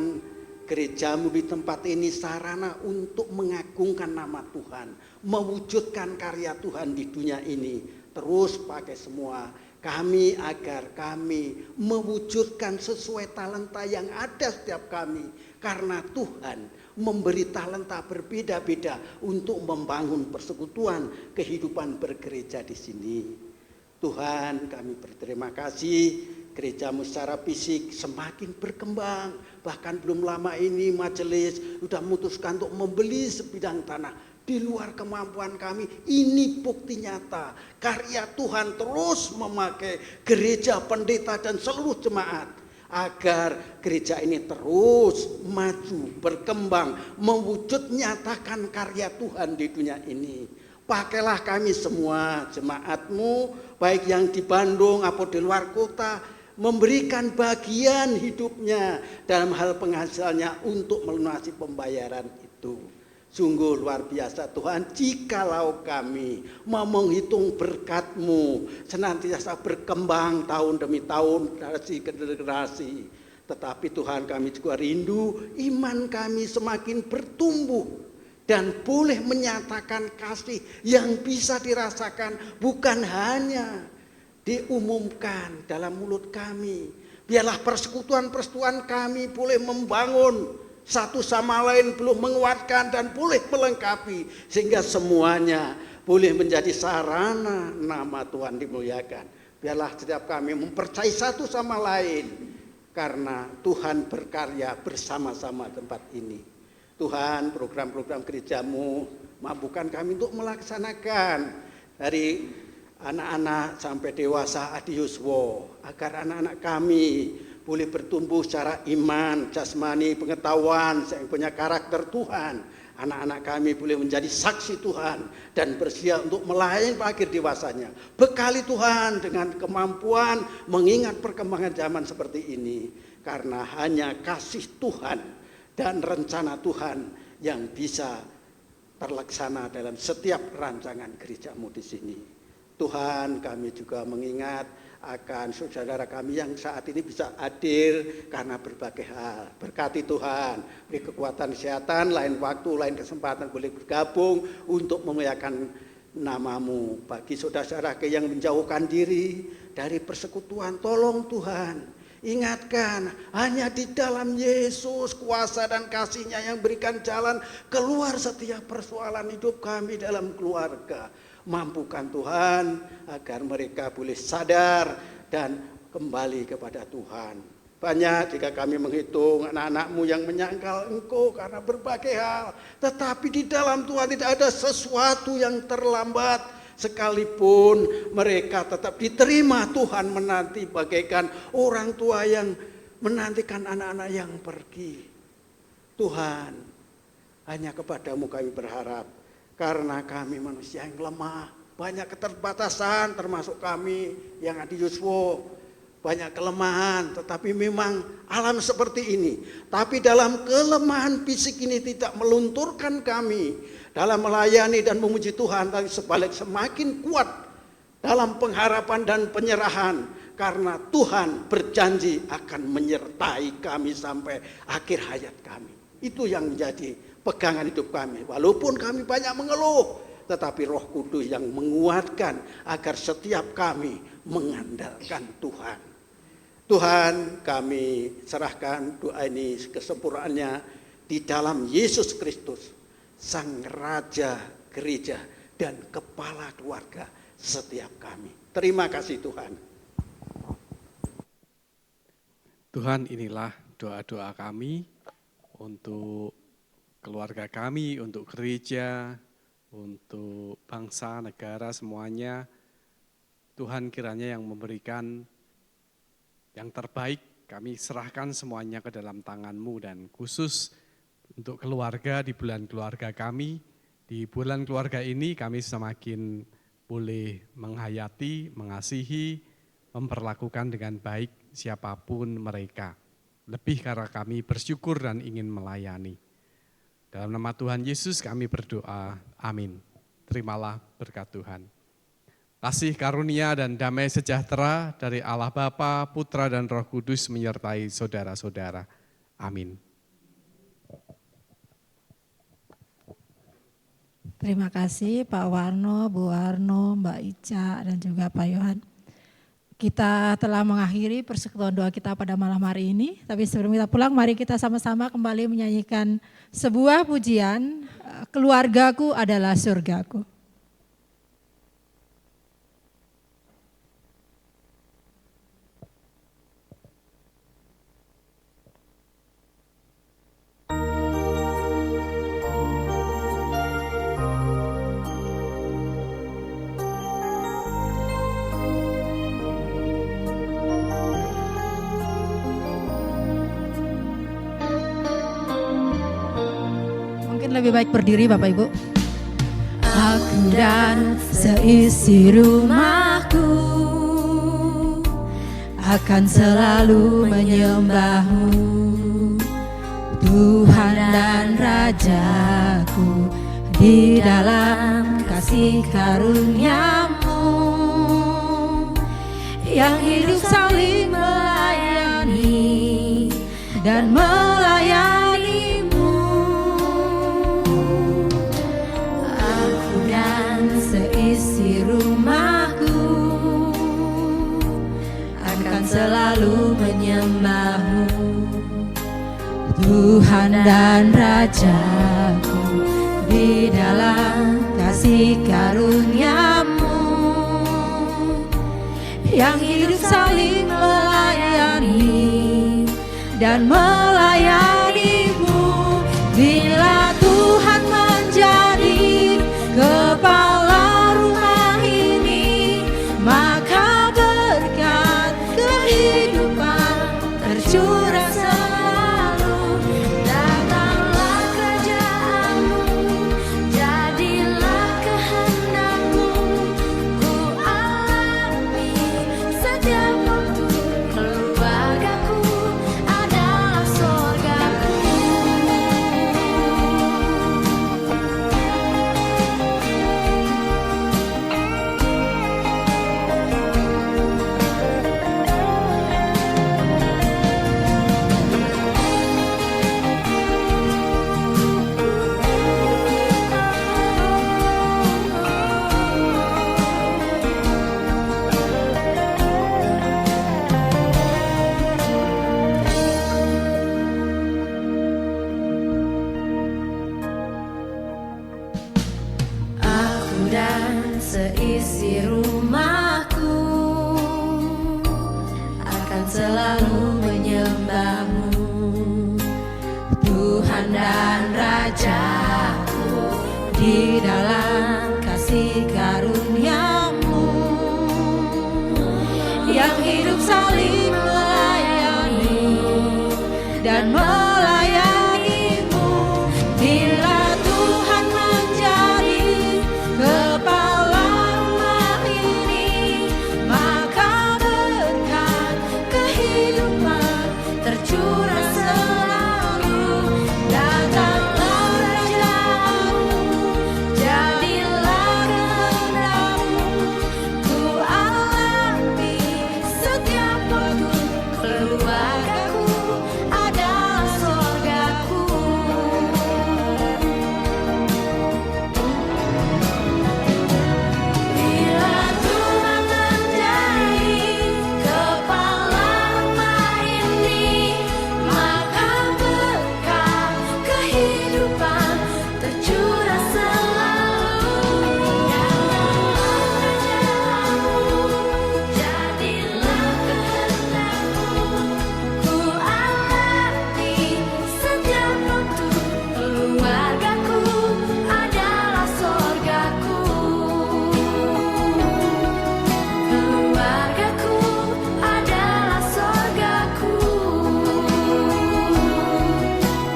gerejamu di tempat ini sarana untuk mengagungkan nama Tuhan, mewujudkan karya Tuhan di dunia ini. Terus pakai semua kami agar kami mewujudkan sesuai talenta yang ada setiap kami. Karena Tuhan memberi talenta berbeda-beda untuk membangun persekutuan kehidupan bergereja di sini. Tuhan, kami berterima kasih, gerejamu secara fisik semakin berkembang. Bahkan belum lama ini majelis sudah memutuskan untuk membeli sebidang tanah di luar kemampuan kami. Ini bukti nyata karya Tuhan terus memakai gereja, pendeta dan seluruh jemaat agar gereja ini terus maju, berkembang, mewujud nyatakan karya Tuhan di dunia ini. Pakailah kami semua jemaatmu, baik yang di Bandung atau di luar kota, memberikan bagian hidupnya dalam hal penghasilannya untuk melunasi pembayaran itu. Sungguh luar biasa Tuhan, jikalau kami mau menghitung berkat-Mu senantiasa berkembang tahun demi tahun, generasi ke generasi. Tetapi Tuhan, kami juga rindu iman kami semakin bertumbuh dan boleh menyatakan kasih yang bisa dirasakan, bukan hanya diumumkan dalam mulut kami. Biarlah persekutuan-persekutuan kami boleh membangun satu sama lain, belum menguatkan dan boleh melengkapi, sehingga semuanya boleh menjadi sarana nama Tuhan dimuliakan. Biarlah setiap kami mempercayai satu sama lain, karena Tuhan berkarya bersama-sama tempat ini. Tuhan, program-program gerejamu mampukan kami untuk melaksanakan dari anak-anak sampai dewasa adi yuswo, agar anak-anak kami boleh bertumbuh secara iman, jasmani, pengetahuan, yang punya karakter Tuhan. Anak-anak kami boleh menjadi saksi Tuhan dan bersedia untuk melayani akhir dewasanya. Bekali Tuhan dengan kemampuan mengingat perkembangan zaman seperti ini, karena hanya kasih Tuhan dan rencana Tuhan yang bisa terlaksana dalam setiap rancangan gerejamu di sini. Tuhan, kami juga mengingat akan saudara kami yang saat ini bisa hadir karena berbagai hal. Berkati Tuhan, beri kekuatan kesehatan, lain waktu, lain kesempatan boleh bergabung untuk memuliakan nama-Mu. Bagi saudara-saudara yang menjauhkan diri dari persekutuan, tolong Tuhan, Ingatkan, hanya di dalam Yesus kuasa dan kasih-Nya yang berikan jalan keluar setiap persoalan hidup kami dalam keluarga. Mampukan Tuhan agar mereka boleh sadar dan kembali kepada Tuhan. Banyak jika kami menghitung anak-anak-Mu yang menyangkal Engkau karena berbagai hal. Tetapi di dalam Tuhan tidak ada sesuatu yang terlambat. Sekalipun mereka tetap diterima, Tuhan menanti bagaikan orang tua yang menantikan anak-anak yang pergi. Tuhan, hanya kepadamu kami berharap. Karena kami manusia yang lemah, banyak keterbatasan termasuk kami yang ada di Yuswo. Banyak kelemahan, tetapi memang alam seperti ini. Tapi dalam kelemahan fisik ini tidak melunturkan kami dalam melayani dan memuji Tuhan, tapi sebalik semakin kuat dalam pengharapan dan penyerahan. Karena Tuhan berjanji akan menyertai kami sampai akhir hayat kami. Itu yang menjadi pegangan hidup kami. Walaupun kami banyak mengeluh, tetapi Roh Kudus yang menguatkan agar setiap kami mengandalkan Tuhan. Tuhan, kami serahkan doa ini kesempurnaannya di dalam Yesus Kristus, Sang Raja Gereja dan Kepala keluarga setiap kami. Terima kasih Tuhan. Tuhan, inilah doa-doa kami untuk keluarga kami, untuk gereja, untuk bangsa, negara, semuanya. Tuhan kiranya yang memberikan yang terbaik, kami serahkan semuanya ke dalam tangan-Mu, dan khusus untuk keluarga di bulan keluarga kami. Di bulan keluarga ini kami semakin boleh menghayati, mengasihi, memperlakukan dengan baik siapapun mereka. Lebih karena kami bersyukur dan ingin melayani. Dalam nama Tuhan Yesus kami berdoa, amin. Terimalah berkat Tuhan. Kasih karunia dan damai sejahtera dari Allah Bapa, Putra dan Roh Kudus menyertai saudara-saudara. Amin. Terima kasih Pak Warno, Bu Warno, Mbak Ica, dan juga Pak Yohan. Kita telah mengakhiri persekutuan doa kita pada malam hari ini. Tapi sebelum kita pulang, mari kita sama-sama kembali menyanyikan sebuah pujian, Keluargaku adalah surgaku. Lebih baik berdiri Bapak Ibu. Aku dan seisi rumahku akan selalu menyembah-Mu, Tuhan dan Rajaku, di dalam kasih karunia-Mu yang hidup saling melayani dan melayani. Seisi rumahku akan selalu menyembah-Mu, Tuhan dan Rajaku, di dalam kasih karunia-Mu yang hidup saling melayani dan melayani-Mu. Bila Tuhan menjadi kepala rumah ini, maka berkat kehidupan tercurah selalu. Datanglah kerajaan-Mu, jadilah kehendak-Mu, ku alami setiap waktu. Keluargaku adalah surgaku. selalu menyembah-Mu, Tuhan dan Raja-Ku, di dalam kasih karunia-Mu yang hidup saling melayani dan melayani-Mu. Bila Tuhan menjadi kepala rumah ini, maka berkat kehidupan tercurah selalu. Datanglah Raja-Mu, jadilah kehendak-Mu, ku alami setiap waktu. Keluargaku adalah surgaku. Bila Tuhan menjadi kepala rumah ini, maka berkat kehidupan tercurah selalu. Jadilah kehendak-Mu, ku alami setiap waktu. Keluargaku adalah surgaku. Keluargaku adalah surgaku.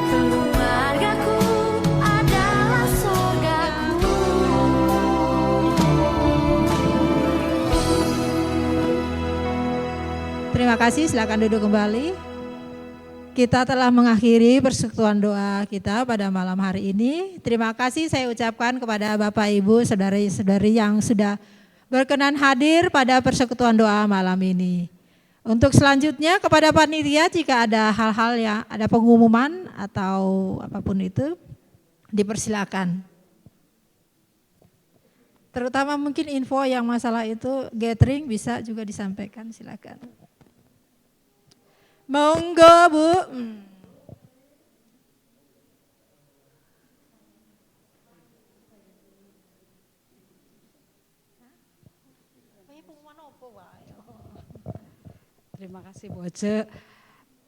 Keluargaku adalah surgaku. Terima kasih, silakan duduk kembali. Kita telah mengakhiri persekutuan doa kita pada malam hari ini. Terima kasih saya ucapkan kepada Bapak Ibu, saudari-saudari yang sudah berkenan hadir pada persekutuan doa malam ini. Untuk selanjutnya kepada panitia, jika ada hal-hal yang ada pengumuman atau apapun itu, dipersilakan. Terutama mungkin info yang masalah itu gathering bisa juga disampaikan, silakan. Monggo Bu. Terima kasih Bu Oce.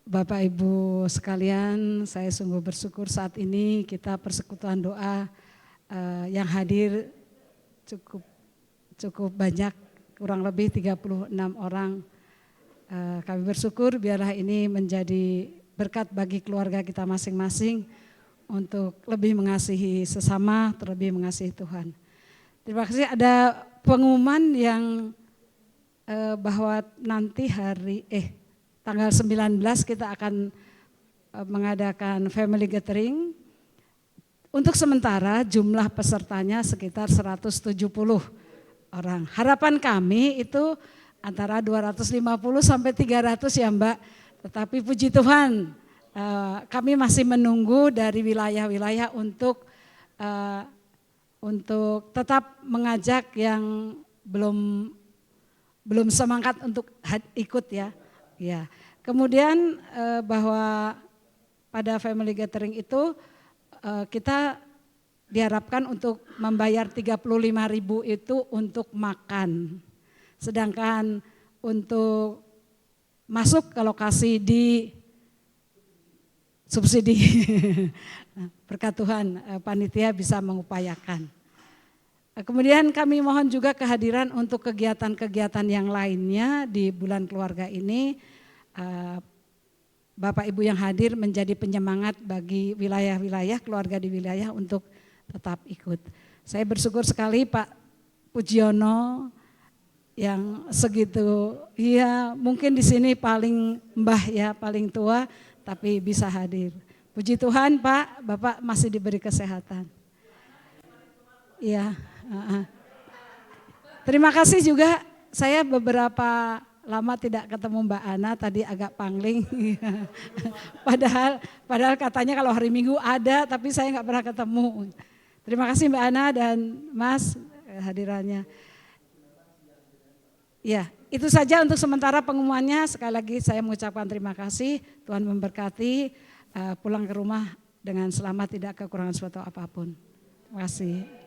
Bapak Ibu sekalian, saya sungguh bersyukur saat ini kita persekutuan doa yang hadir cukup banyak, kurang lebih 36 orang. Kami bersyukur biarlah ini menjadi berkat bagi keluarga kita masing-masing untuk lebih mengasihi sesama, terlebih mengasihi Tuhan. Terima kasih. Ada pengumuman yang bahwa nanti tanggal 19 kita akan mengadakan family gathering. Untuk sementara jumlah pesertanya sekitar 170 orang. Harapan kami itu antara 250 sampai 300 ya Mbak. Tetapi puji Tuhan kami masih menunggu dari wilayah-wilayah untuk tetap mengajak yang belum semangat untuk ikut ya. Ya. Kemudian bahwa pada family gathering itu kita diharapkan untuk membayar 35.000 itu untuk makan. Sedangkan untuk masuk ke lokasi di subsidi. Berkat Tuhan panitia bisa mengupayakan. Kemudian kami mohon juga kehadiran untuk kegiatan-kegiatan yang lainnya di bulan keluarga ini. Bapak Ibu yang hadir menjadi penyemangat bagi wilayah-wilayah, keluarga di wilayah untuk tetap ikut. Saya bersyukur sekali Pak Pujiono yang segitu, ya mungkin di sini paling mbah ya, paling tua, tapi bisa hadir. Puji Tuhan Pak, Bapak masih diberi kesehatan. Iya. Terima kasih juga, saya beberapa lama tidak ketemu Mbak Ana, tadi agak pangling. padahal katanya kalau hari Minggu ada, tapi saya nggak pernah ketemu. Terima kasih Mbak Ana dan Mas hadirannya. Ya, itu saja untuk sementara pengumumannya. Sekali lagi saya mengucapkan terima kasih. Tuhan memberkati, pulang ke rumah dengan selamat, tidak kekurangan suatu apapun. Terima kasih.